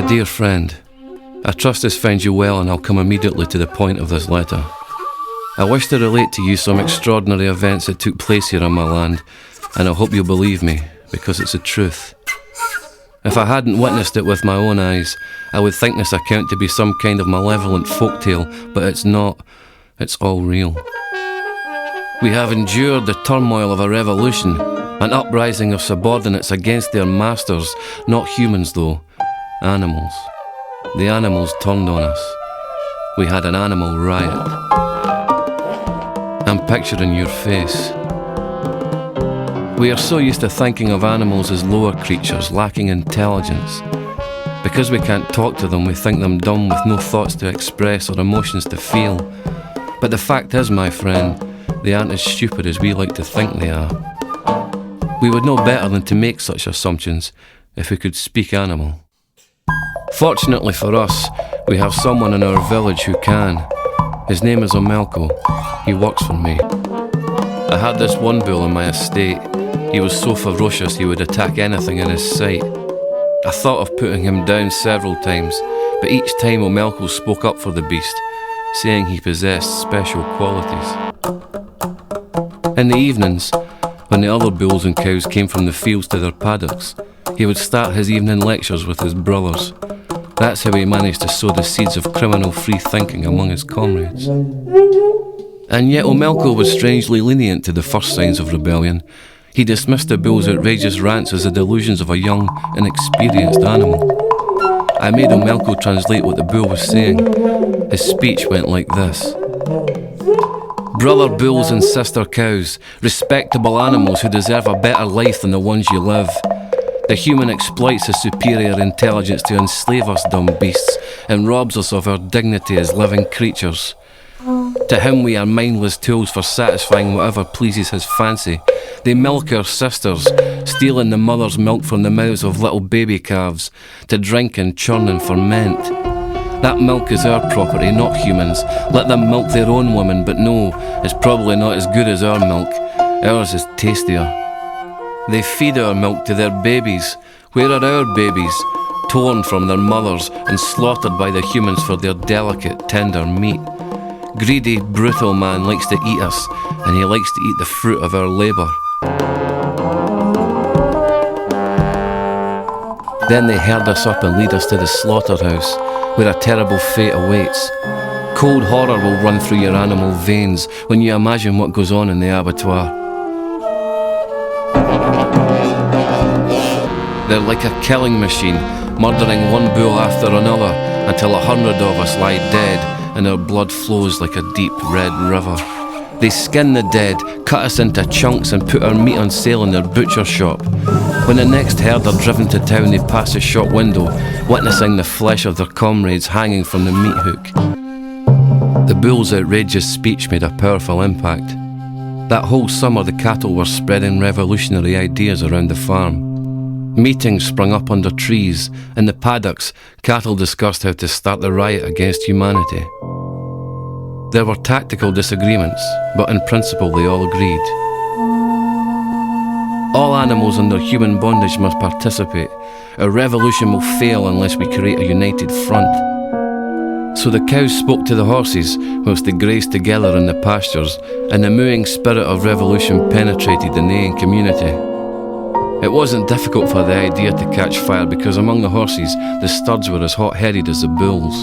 Dear friend, I trust this finds you well, and I'll come immediately to the point of this letter. I wish to relate to you some extraordinary events that took place here on my land, and I hope you'll believe me, because it's the truth. If I hadn't witnessed it with my own eyes, I would think this account to be some kind of malevolent folktale, but it's not. It's all real. We have endured the turmoil of a revolution, an uprising of subordinates against their masters, not humans though, animals. The animals turned on us. We had an animal riot. I'm picturing your face. We are so used to thinking of animals as lower creatures, lacking intelligence. Because we can't talk to them, we think them dumb with no thoughts to express or emotions to feel. But the fact is, my friend, they aren't as stupid as we like to think they are. We would know better than to make such assumptions if we could speak animal. Fortunately for us, we have someone in our village who can. His name is Omelko. He works for me. I had this one bull on my estate. He was so ferocious he would attack anything in his sight. I thought of putting him down several times, but each time Omelko spoke up for the beast, saying he possessed special qualities. In the evenings, when the other bulls and cows came from the fields to their paddocks, he would start his evening lectures with his brothers. That's how he managed to sow the seeds of criminal free thinking among his comrades. And yet Omelko was strangely lenient to the first signs of rebellion. He dismissed the bull's outrageous rants as the delusions of a young, inexperienced animal. I made Omelko translate what the bull was saying. His speech went like this. Brother bulls and sister cows, respectable animals who deserve a better life than the ones you live. The human exploits his superior intelligence to enslave us dumb beasts and robs us of our dignity as living creatures. To him we are mindless tools for satisfying whatever pleases his fancy. They milk our sisters, stealing the mother's milk from the mouths of little baby calves to drink and churn and ferment. That milk is our property, not humans. Let them milk their own women, but no, it's probably not as good as our milk. Ours is tastier. They feed our milk to their babies. Where are our babies? Torn from their mothers and slaughtered by the humans for their delicate, tender meat. Greedy, brutal man likes to eat us, and he likes to eat the fruit of our labour. Then they herd us up and lead us to the slaughterhouse, where a terrible fate awaits. Cold horror will run through your animal veins when you imagine what goes on in the abattoir. They're like a killing machine, murdering one bull after another until 100 of us lie dead and our blood flows like a deep red river. They skin the dead, cut us into chunks and put our meat on sale in their butcher shop. When the next herd are driven to town, they pass the shop window, witnessing the flesh of their comrades hanging from the meat hook. The bull's outrageous speech made a powerful impact. That whole summer the cattle were spreading revolutionary ideas around the farm. Meetings sprung up under trees. In the paddocks, cattle discussed how to start the riot against humanity. There were tactical disagreements, but in principle they all agreed. All animals under human bondage must participate. A revolution will fail unless we create a united front. So the cows spoke to the horses whilst they grazed together in the pastures, and the mooing spirit of revolution penetrated the neighing community. It wasn't difficult for the idea to catch fire because among the horses, the studs were as hot-headed as the bulls.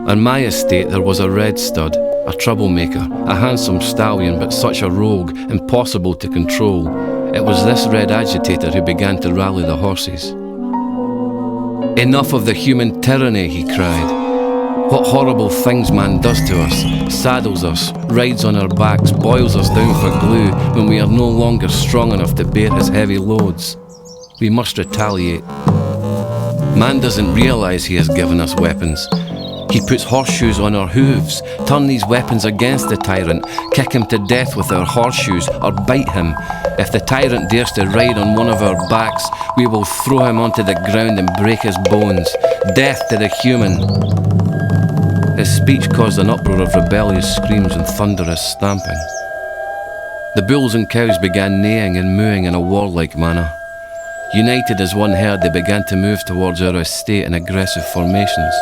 On my estate there was a red stud, a troublemaker, a handsome stallion but such a rogue, impossible to control. It was this red agitator who began to rally the horses. Enough of the human tyranny, he cried. What horrible things man does to us, saddles us, rides on our backs, boils us down for glue when we are no longer strong enough to bear his heavy loads. We must retaliate. Man doesn't realise he has given us weapons. He puts horseshoes on our hooves, turn these weapons against the tyrant, kick him to death with our horseshoes, or bite him. If the tyrant dares to ride on one of our backs, we will throw him onto the ground and break his bones. Death to the human. His speech caused an uproar of rebellious screams and thunderous stamping. The bulls and cows began neighing and mooing in a warlike manner. United as one herd, they began to move towards our estate in aggressive formations.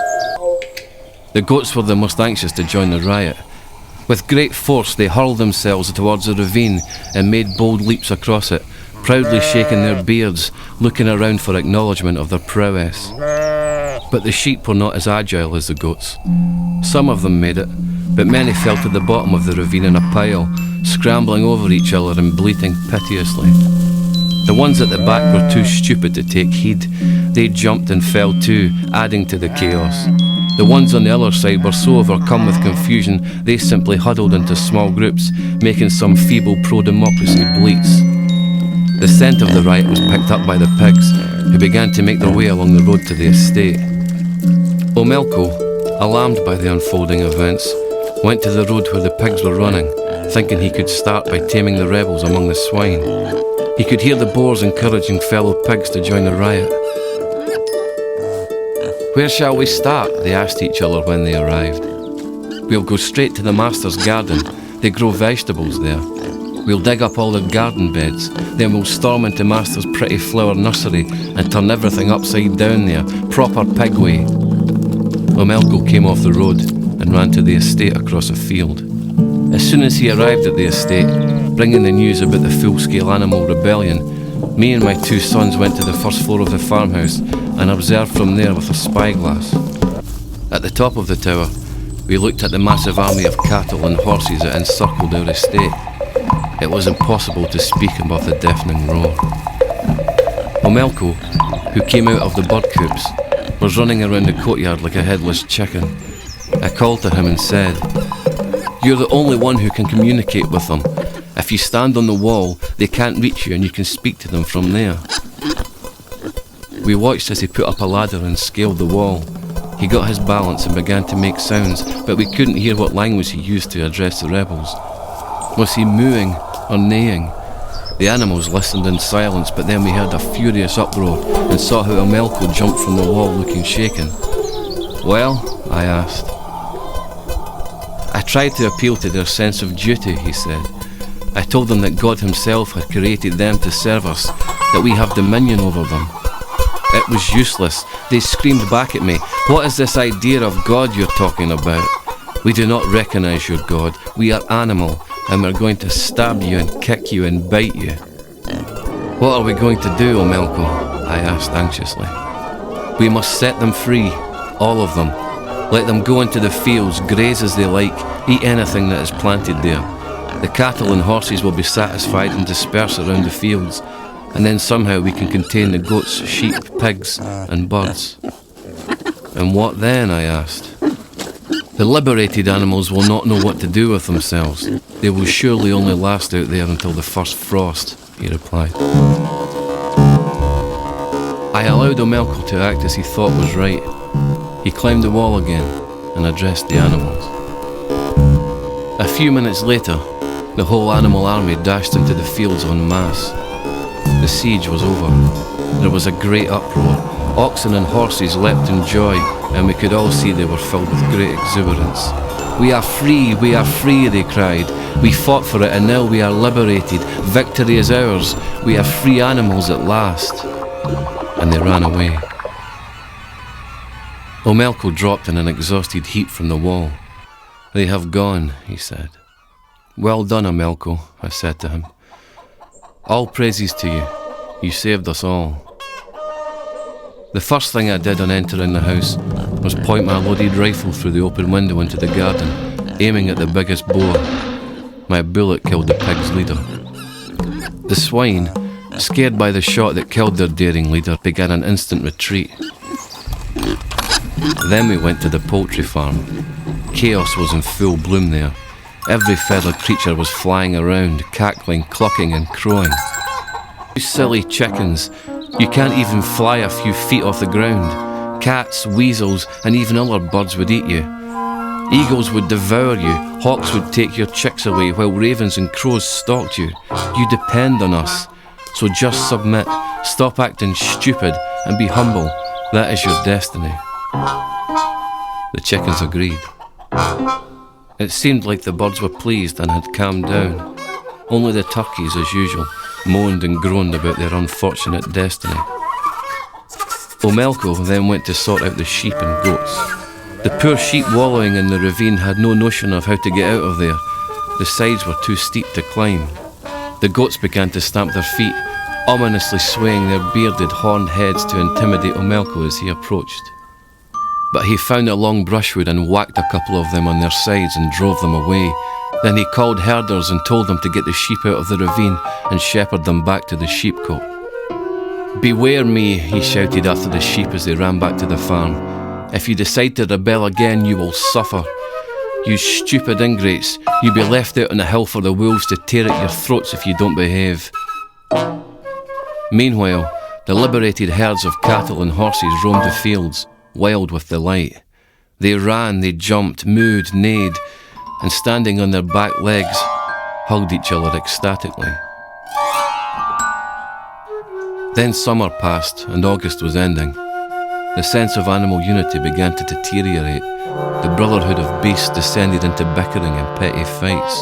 The goats were the most anxious to join the riot. With great force, they hurled themselves towards the ravine and made bold leaps across it, proudly shaking their beards, looking around for acknowledgement of their prowess. But the sheep were not as agile as the goats. Some of them made it, but many fell to the bottom of the ravine in a pile, scrambling over each other and bleating piteously. The ones at the back were too stupid to take heed. They jumped and fell too, adding to the chaos. The ones on the other side were so overcome with confusion, they simply huddled into small groups, making some feeble pro-democracy bleats. The scent of the riot was picked up by the pigs, who began to make their way along the road to the estate. Omelco, alarmed by the unfolding events, went to the road where the pigs were running, thinking he could start by taming the rebels among the swine. He could hear the boars encouraging fellow pigs to join the riot. "Where shall we start?" they asked each other when they arrived. "We'll go straight to the master's garden. They grow vegetables there. We'll dig up all the garden beds. Then we'll storm into master's pretty flower nursery and turn everything upside down there. Proper pig way." Omelco came off the road and ran to the estate across a field. As soon as he arrived at the estate, bringing the news about the full-scale animal rebellion, me and my two sons went to the first floor of the farmhouse and observed from there with a spyglass. At the top of the tower, we looked at the massive army of cattle and horses that encircled our estate. It was impossible to speak above the deafening roar. Omelco, who came out of the bird coops, was running around the courtyard like a headless chicken. I called to him and said, "You're the only one who can communicate with them. If you stand on the wall, they can't reach you and you can speak to them from there." We watched as he put up a ladder and scaled the wall. He got his balance and began to make sounds, but we couldn't hear what language he used to address the rebels. Was he mooing or neighing? The animals listened in silence, but then we heard a furious uproar and saw how Omelco jumped from the wall looking shaken. "Well?" I asked. "I tried to appeal to their sense of duty," he said. "I told them that God himself had created them to serve us, that we have dominion over them." It was useless. They screamed back at me, "What is this idea of God you're talking about? We do not recognize your God. We are animal, and we're going to stab you and kick you and bite you." "What are we going to do, Omelco?" I asked anxiously. "We must set them free, all of them. Let them go into the fields, graze as they like, eat anything that is planted there. The cattle and horses will be satisfied and disperse around the fields, and then somehow we can contain the goats, sheep, pigs, and birds." "And what then?" I asked. "The liberated animals will not know what to do with themselves. They will surely only last out there until the first frost," he replied. I allowed Omelco to act as he thought was right. He climbed the wall again and addressed the animals. A few minutes later, the whole animal army dashed into the fields en masse. The siege was over. There was a great uproar. Oxen and horses leapt in joy, and we could all see they were filled with great exuberance. We are free, they cried. "We fought for it and now we are liberated. Victory is ours. We are free animals at last." And they ran away. Omelco dropped in an exhausted heap from the wall. "They have gone," he said. "Well done, Omelco," I said to him. "All praises to you. You saved us all." The first thing I did on entering the house was point my loaded rifle through the open window into the garden, aiming at the biggest boar. My bullet killed the pig's leader. The swine, scared by the shot that killed their daring leader, began an instant retreat. Then we went to the poultry farm. Chaos was in full bloom there. Every feathered creature was flying around, cackling, clucking and crowing. "You silly chickens, you can't even fly a few feet off the ground. Cats, weasels and even other birds would eat you. Eagles would devour you, hawks would take your chicks away while ravens and crows stalked you. You depend on us. So just submit, stop acting stupid and be humble. That is your destiny." The chickens agreed. It seemed like the birds were pleased and had calmed down. Only the turkeys, as usual, moaned and groaned about their unfortunate destiny. Omelco then went to sort out the sheep and goats. The poor sheep wallowing in the ravine had no notion of how to get out of there. The sides were too steep to climb. The goats began to stamp their feet, ominously swaying their bearded, horned heads to intimidate Omelco as he approached. But he found a long brushwood and whacked a couple of them on their sides and drove them away. Then he called herders and told them to get the sheep out of the ravine and shepherd them back to the sheepcote. "Beware me," he shouted after the sheep as they ran back to the farm. "If you decide to rebel again, you will suffer. You stupid ingrates, you'll be left out on the hill for the wolves to tear at your throats if you don't behave." Meanwhile, the liberated herds of cattle and horses roamed the fields, wild with delight. They ran, they jumped, mooed, neighed, and standing on their back legs, hugged each other ecstatically. Then summer passed and August was ending. The sense of animal unity began to deteriorate. The brotherhood of beasts descended into bickering and petty fights.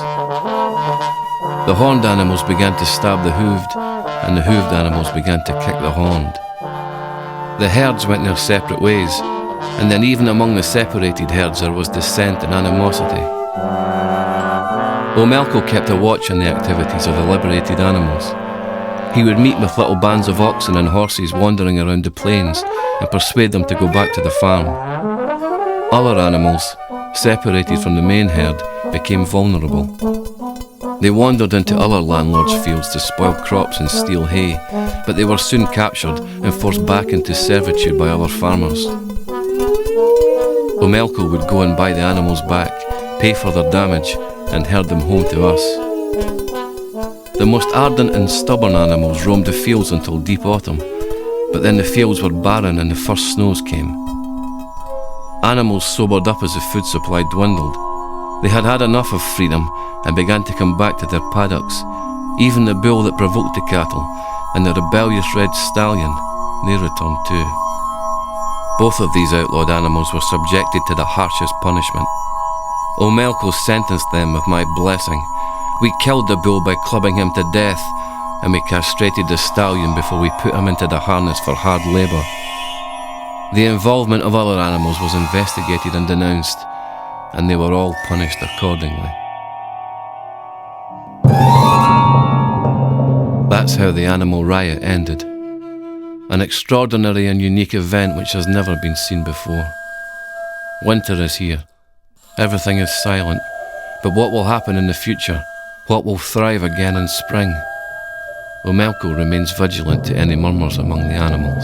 The horned animals began to stab the hooved, and the hooved animals began to kick the horned. The herds went their separate ways, and then even among the separated herds there was dissent and animosity. Omelco kept a watch on the activities of the liberated animals. He would meet with little bands of oxen and horses wandering around the plains and persuade them to go back to the farm. Other animals, separated from the main herd, became vulnerable. They wandered into other landlords' fields to spoil crops and steal hay, but they were soon captured and forced back into servitude by other farmers. Omelco would go and buy the animals back, pay for their damage, and herd them home to us. The most ardent and stubborn animals roamed the fields until deep autumn, but then the fields were barren and the first snows came. Animals sobered up as the food supply dwindled. They had had enough of freedom and began to come back to their paddocks. Even the bull that provoked the cattle and the rebellious red stallion, they returned too. Both of these outlawed animals were subjected to the harshest punishment. Omelco sentenced them with my blessing. We killed the bull by clubbing him to death, and we castrated the stallion before we put him into the harness for hard labour. The involvement of other animals was investigated and denounced, and they were all punished accordingly. That's how the Animal Riot ended. An extraordinary and unique event which has never been seen before. Winter is here. Everything is silent. But what will happen in the future? What will thrive again in spring? Omelco remains vigilant to any murmurs among the animals.